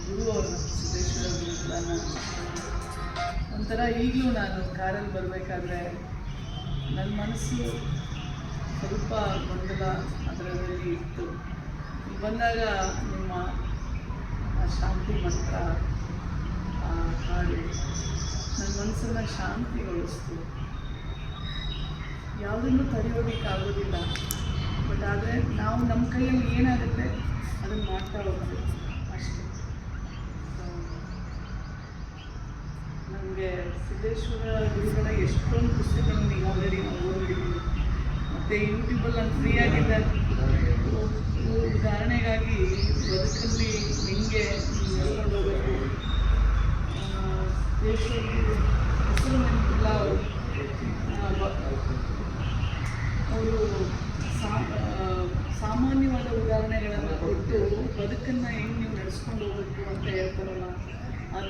ಗುರು ಅವರು ಸಿದ್ದೇಶ್ವರ ಗುರುಗಳನ್ನ ಒಂಥರ ಈಗಲೂ ನಾನು ಕಾರಲ್ಲಿ ಬರಬೇಕಾದ್ರೆ ನನ್ನ ಮನಸ್ಸು ಸ್ವಲ್ಪ ಗೊಂದಲ ಅದರಲ್ಲಿ ಇತ್ತು. ಬಂದಾಗ ನಿಮ್ಮ ಶಾಂತಿ ಮಂತ್ರ ಹಾಡು ನನ್ನ ಮನಸ್ಸನ್ನು ಶಾಂತಿಗೊಳಿಸ್ತು. ಯಾವುದನ್ನು ತಡೆಯೋದಕ್ಕಾಗೋದಿಲ್ಲ, ಬಟ್ ಆದರೆ ನಾವು ನಮ್ಮ ಕೈಯಲ್ಲಿ ಏನಾಗುತ್ತೆ ಅದನ್ನು ಮಾಡ್ತಾ ಹೋಗ್ತೀವಿ ಅಷ್ಟೇ. ನನಗೆ ಸಿದ್ದೇಶ್ವರ ಗುರುಗಳ ಎಷ್ಟೊಂದು ಪುಸ್ತಕಗಳನ್ನು ಈಗ ಆಲ್ರೆಡಿ ನಾವು ಓದಿದ್ದೀವಿ. ಮತ್ತು ಯೂಟ್ಯೂಬಲ್ಲಿ ನಾನು ಫ್ರೀಯಾಗಿದ್ದ ಉದಾಹರಣೆಗಾಗಿ ಬದುಕಲ್ಲಿ ಹೆಂಗೆ ನಡ್ಕೊಂಡು ಹೋಗಬೇಕು, ಸಿದ್ದೇಶ್ವರ ಹೆಸರು ನೆನಪಿಲ್ಲ ಅವರು ಸಾಮಾನ್ಯವಾದ ಉದಾಹರಣೆಗಳನ್ನು ಕೊಟ್ಟು ಬದುಕನ್ನು ಹೆಂಗೆ ನೀವು ನಡೆಸ್ಕೊಂಡು ಹೋಗಬೇಕು ಅಂತ ಹೇಳ್ತಾರಲ್ಲ,